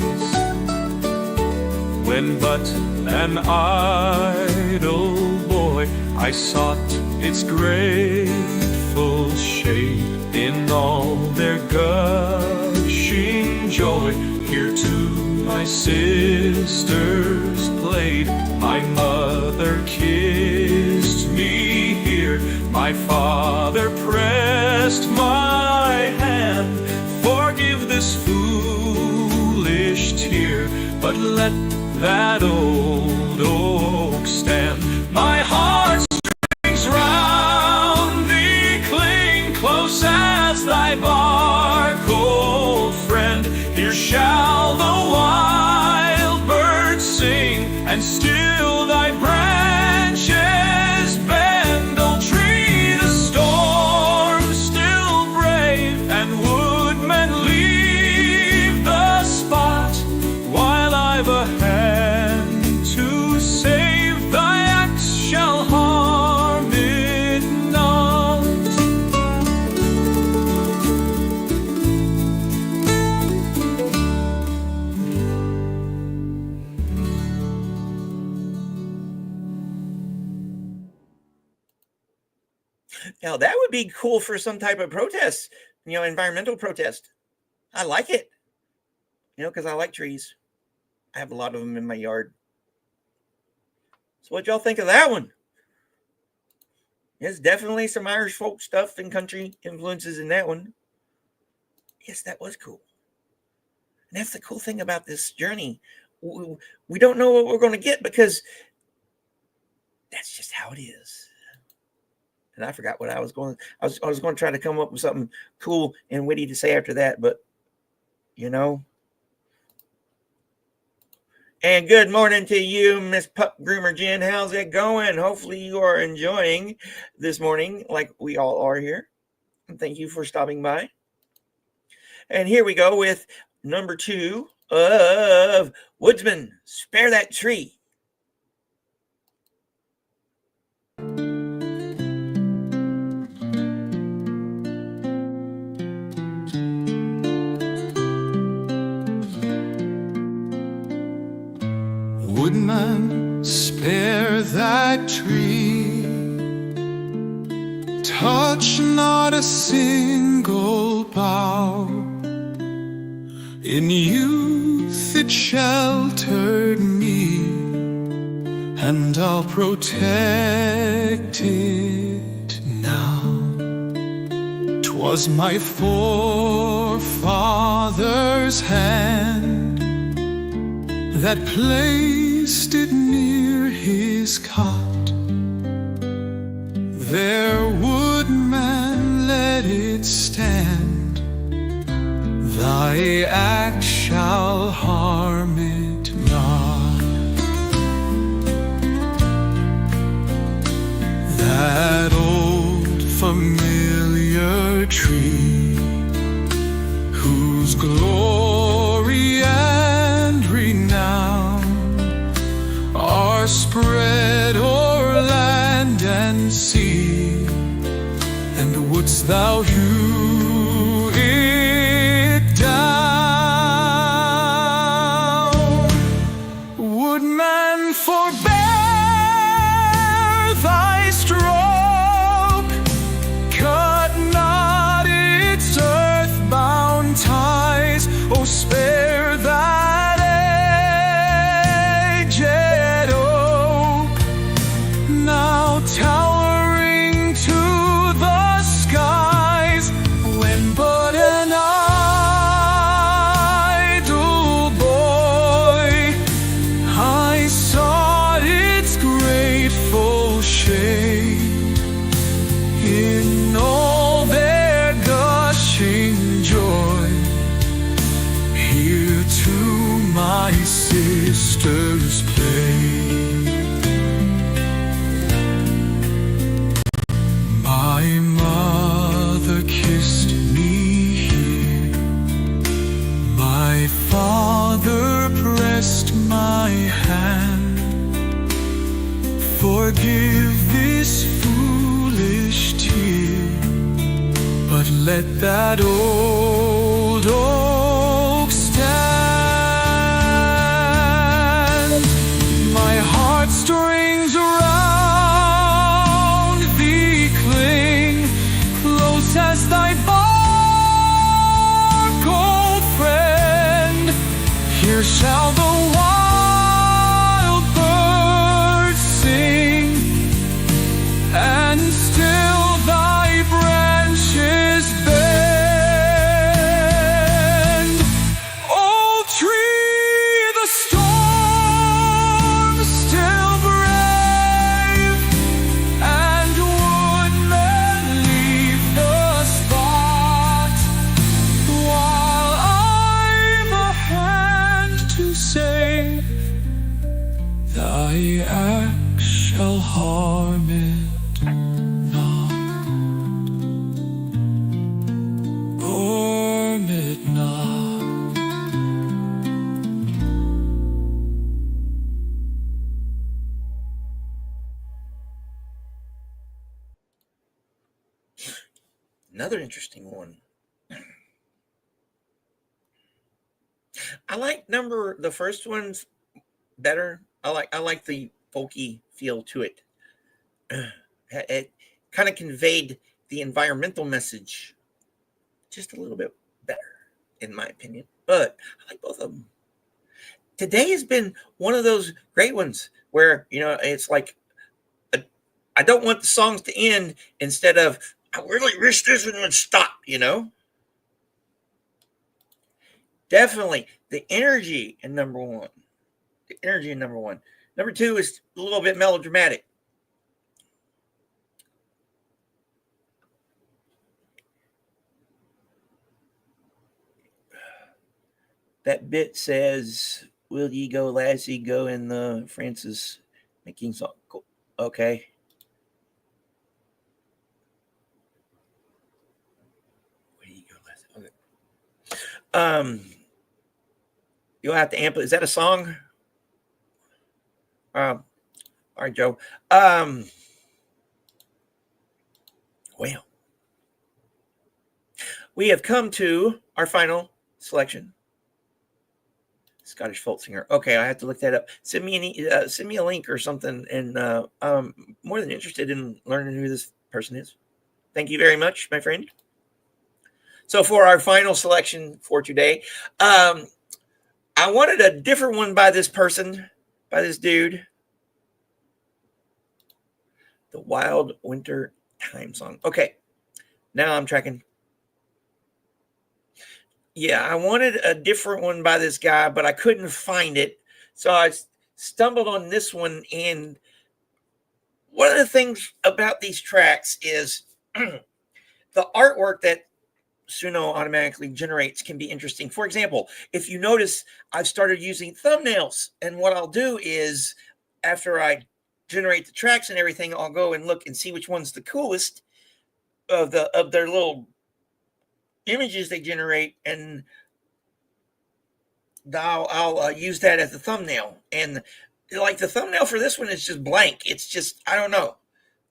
When but an idle boy, I sought its grateful shade. In all their gushing joy, here too my sisters played. My mother kissed me here, my father pressed my hand. Forgive this foolish tear, but let that old oak stand. My heartstrings round thee cling, close as thy bark, old friend. Here shall the wild birds sing, and still thy branches bend. Old tree, the storm still brave, and woodmen leave the spot, while I've a hand to save. Thy axe shall harm it not. Now that would be cool for some type of protest, environmental protest. I like it, because I like trees. I have a lot of them in my yard. So what y'all think of that one? There's definitely some Irish folk stuff and country influences in that one. Yes, that was cool. And that's the cool thing about this journey. We don't know what we're going to get, because that's just how it is. And I forgot what I was going to try to come up with something cool and witty to say after that, but And good morning to you, Miss Pup Groomer Jen. How's it going? Hopefully you are enjoying this morning like we all are here. And thank you for stopping by. And here we go with number 2 of Woodsman, Spare That Tree. Woodman, spare that tree, touch not a single bough. In youth it sheltered me, and I'll protect it now. 'Twas my forefather's hand that placed it near his cot. There let it stand. Thy act shall harm it not. That old familiar tree, whose glory and renown are spread o'er land and sea, and wouldst thou hew it down? Would man forbear thy stroke, cut not its earthbound ties, oh spare that aged oak, now towering to the skies, when but an idle boy I sought its grateful shade. In all their gushing joy, here to my sisters play. My mother kissed me here, my father pressed my hand. Forgive this foolish tear, but let that old oak stand. My heartstrings around thee cling, close as thy bark, old friend. Here shall the wild birds sing, and still thy branches bend. Old tree, the storm still brave, and woodmen leave the spot, while I've a hand to save. Thy axe shall harm it not, harm it not. Another interesting one. I like the first one's better. I like the folky feel to it. It kind of conveyed the environmental message just a little bit better, in my opinion. But I like both of them. Today has been one of those great ones where, it's like, I don't want the songs to end instead of, I really wish this one would stop, Definitely the energy in number one. The energy in number one. Number two is a little bit melodramatic. That bit says, "Will ye go, lassie, go?" in the Francis McKean song. Cool. Okay. Will ye go, lassie? Okay. You'll have to amplify. Is that a song? All right, Joe. Well, we have come to our final selection. Scottish folk singer. Okay, I have to look that up. Send me a link or something, and I'm more than interested in learning who this person is. Thank you very much, my friend. So for our final selection for today, I wanted a different one by this person, by this dude. The Wild Winter Time Song. Okay, now I'm tracking. Yeah, I wanted a different one by this guy, but I couldn't find it. So I stumbled on this one. And one of the things about these tracks is the artwork that Suno automatically generates can be interesting. For example, if you notice, I've started using thumbnails, and what I'll do is after I generate the tracks and everything, I'll go and look and see which one's the coolest of their little images they generate, and I'll use that as the thumbnail. And like the thumbnail for this one is just blank. It's just, I don't know.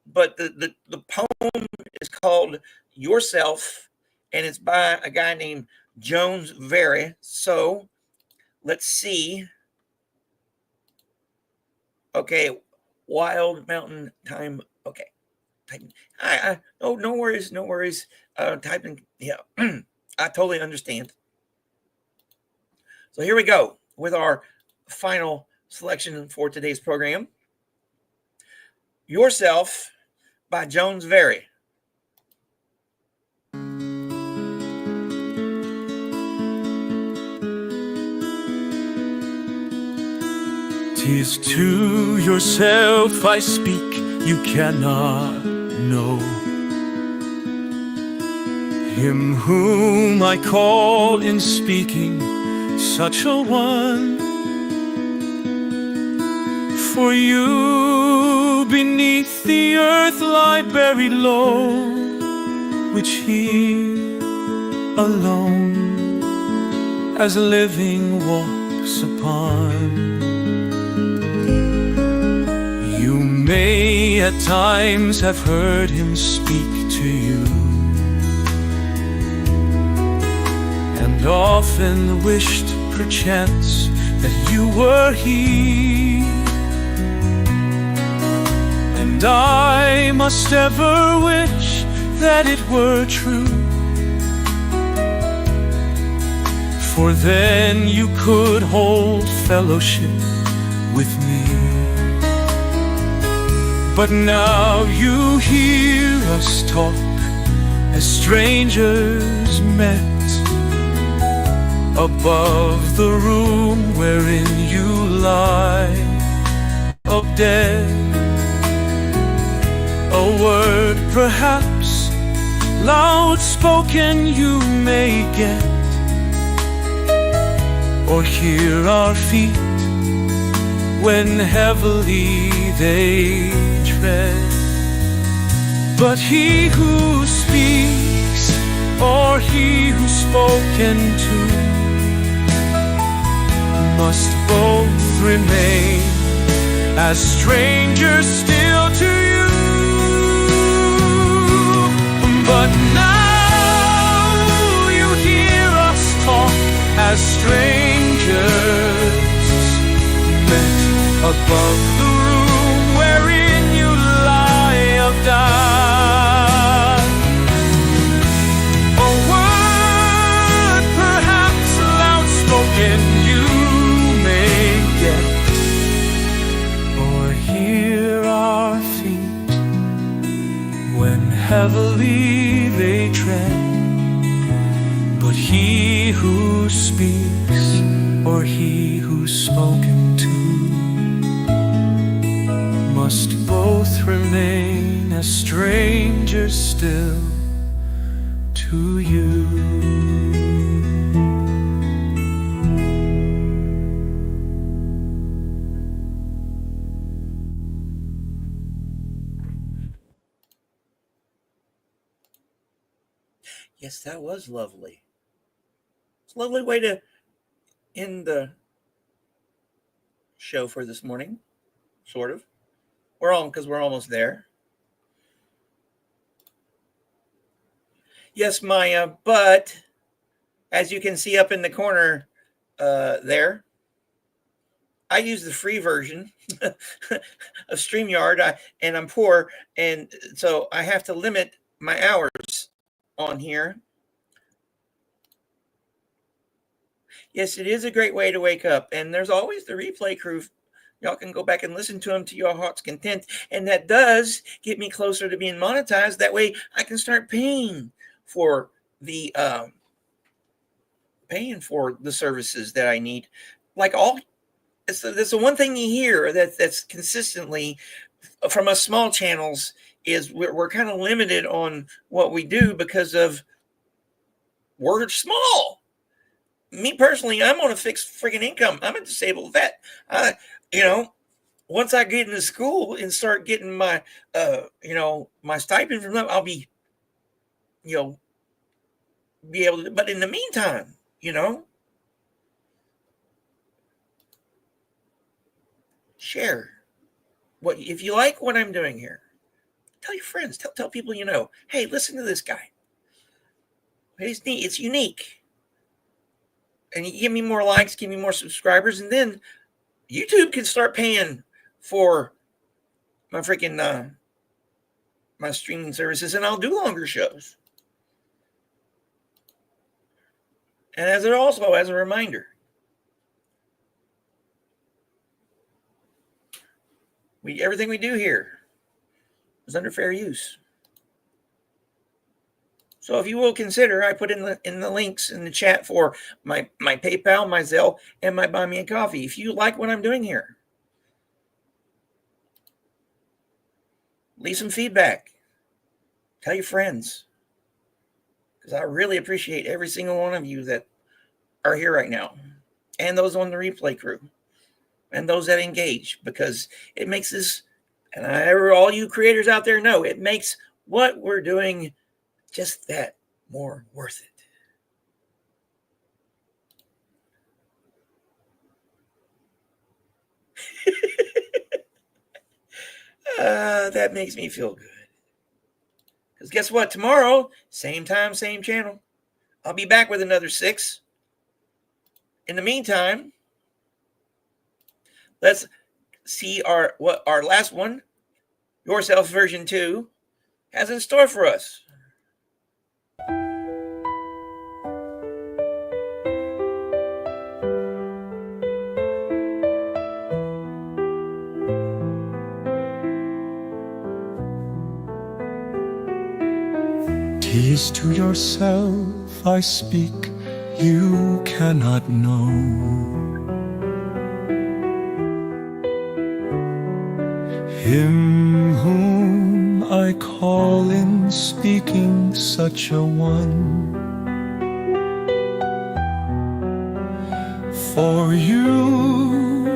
But the poem is called Yourself, and it's by a guy named Jones Very. So let's see. Okay, Wild Mountain Time. Okay. No worries, no worries. Typing, yeah. I totally understand. So here we go with our final selection for today's program. Yourself by Jones Very. "'Tis to yourself I speak, you cannot know him whom I call in speaking, such a one. For you beneath the earth lie buried low, which he alone as living walks upon. You may at times have heard him speak to you, and often wished perchance that you were he. And I must ever wish that it were true, for then you could hold fellowship with me. But now you hear us talk as strangers met, above the room wherein you lie up dead. A word perhaps loud spoken you may get, or hear our feet when heavily they tread. But he who speaks, or he who's spoken to, must both remain as strangers still to you. But now you hear us talk as strangers met above the room wherein you lie of death. A word perhaps loud spoken you may get, or hear our feet when heavily they tread. But he who speaks, or he who's spoken to, must both remain as strangers still to you. Yes, that was lovely. It's a lovely way to end the show for this morning, sort of. We're almost there. Yes, Maya, but as you can see up in the corner there, I use the free version of StreamYard, and I'm poor, and so I have to limit my hours on here. Yes, it is a great way to wake up, and there's always the replay crew. Y'all can go back and listen to them to your heart's content, and that does get me closer to being monetized. That way I can start paying for the services that I need. Like that's the one thing you hear that's consistently from us small channels is we're kind of limited on what we do because of we're small. Me personally, I'm on a fixed freaking income. I'm a disabled vet. Once I get into school and start getting my, my stipend from them, I'll be, be able to. But in the meantime, share what if you like what I'm doing here. Tell your friends. Tell people you know. Hey, listen to this guy. It's neat. It's unique. And you give me more likes, give me more subscribers, and then YouTube can start paying for my freaking my streaming services, and I'll do longer shows. And as a reminder, everything we do here is under fair use. So if you will consider, I put in the links in the chat for my PayPal, my Zelle, and my Buy Me a Coffee. If you like what I'm doing here, leave some feedback. Tell your friends. Because I really appreciate every single one of you that are here right now. And those on the replay crew. And those that engage. Because it makes this, and all you creators out there know, it makes what we're doing just that more worth it. That makes me feel good. Because guess what? Tomorrow, same time, same channel. I'll be back with another 6. In the meantime, let's see what our last one, Yourself version 2, has in store for us. Peace to yourself I speak, you cannot know. Him whom I call in speaking such a one. For you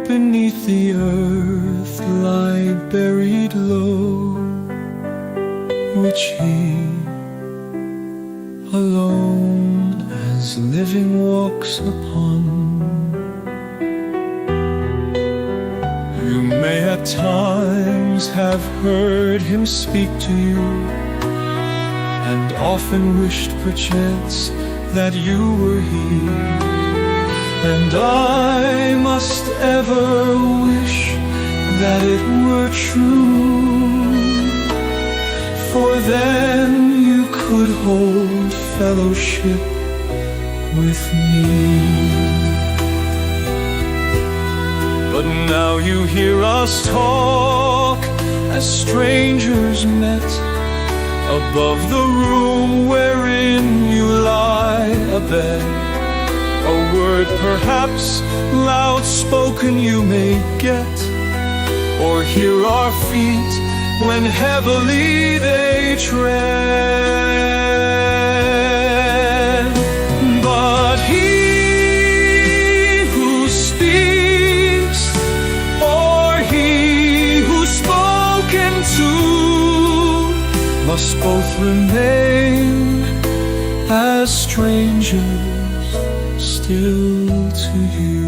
beneath the earth lie buried low, which he alone as living walks upon. You may at times have heard him speak to you, and often wished perchance that you were he. And I must ever wish that it were true, for then you could hold fellowship with me. But now you hear us talk as strangers met, above the room wherein you lie abed. A word perhaps loud spoken you may get, or hear our feet when heavily they tread. But he who speaks, or he who's spoken to, must both remain as strangers still to you.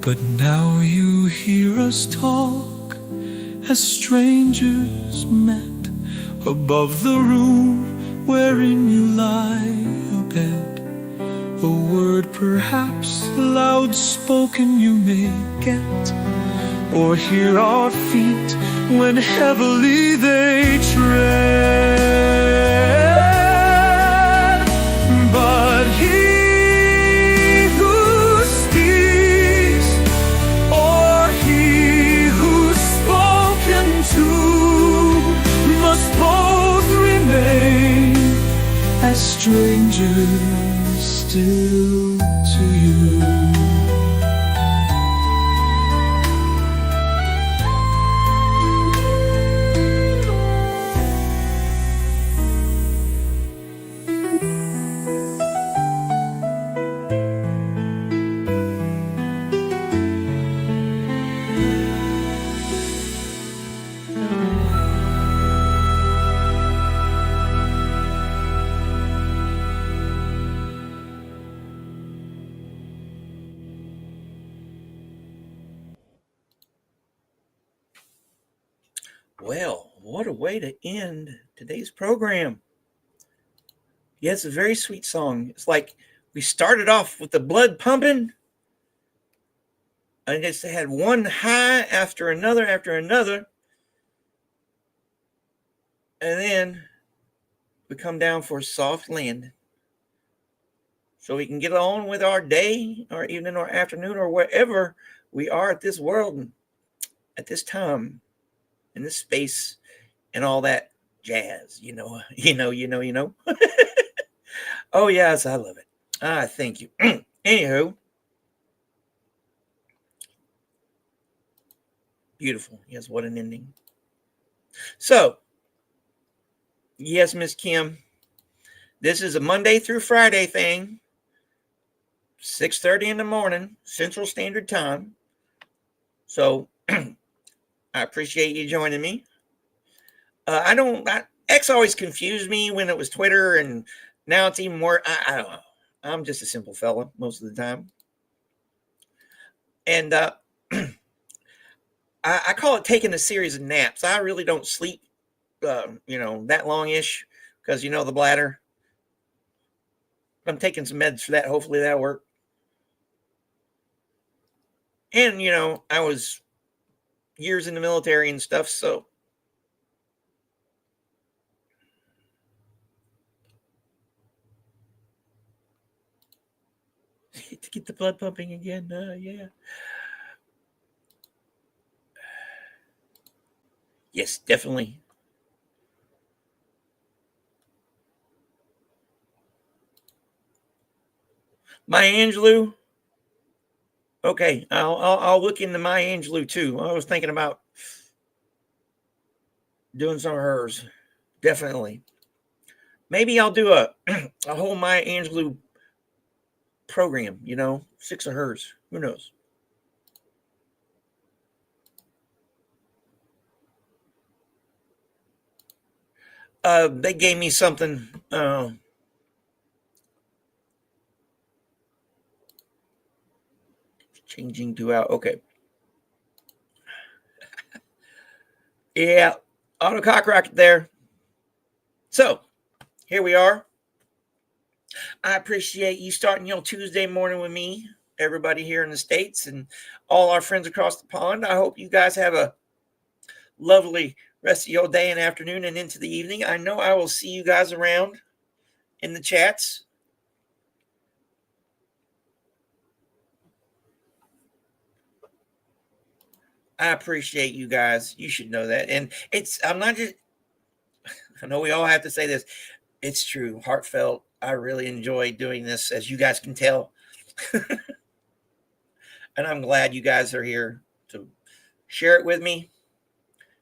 But now you hear us talk as strangers met, above the room wherein you lie abed. A word perhaps loud spoken you may get, or hear our feet when heavily they tread. But he who speaks, Well, what a way to end today's program. Yeah, it's a very sweet song. It's like we started off with the blood pumping, and just had one high after another, and then we come down for a soft landing. So we can get on with our day, or evening, or afternoon, or wherever we are at this world, and at this time, in this space, and all that jazz. Oh yes, I love it. Thank you. Anywho, beautiful. Yes, what an ending. So, yes, Miss Kim, this is a Monday through Friday thing. 6:30 in the morning, Central Standard Time. So, I appreciate you joining me. X always confused me when it was Twitter, and now it's even more. I don't know. I'm just a simple fella most of the time. And I call it taking a series of naps. I really don't sleep, that long-ish, because, the bladder. I'm taking some meds for that. Hopefully that'll work. And, I was years in the military and stuff, so. To get the blood pumping again, yeah. Yes, definitely. Maya Angelou. Okay, I'll look into Maya Angelou too. I was thinking about doing some of hers. Definitely. Maybe I'll do a whole Maya Angelou program, 6 of hers. Who knows? They gave me something. Changing to out. Okay. Yeah, auto cock rocket there. So here we are. I appreciate you starting your Tuesday morning with me, everybody here in the States, and all our friends across the pond. I hope you guys have a lovely rest of your day and afternoon and into the evening. I know I will see you guys around in the chats. I appreciate you guys. You should know that. And I'm not just, I know we all have to say this. It's true, heartfelt. I really enjoy doing this, as you guys can tell. And I'm glad you guys are here to share it with me,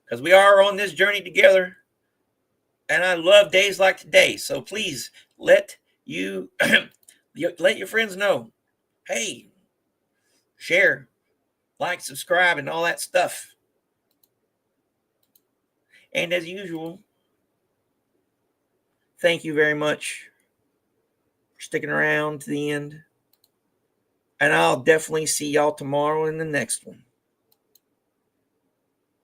because we are on this journey together. And I love days like today. So please let your friends know. Hey, share, like, subscribe, and all that stuff. And as usual, thank you very much for sticking around to the end. And I'll definitely see y'all tomorrow in the next one.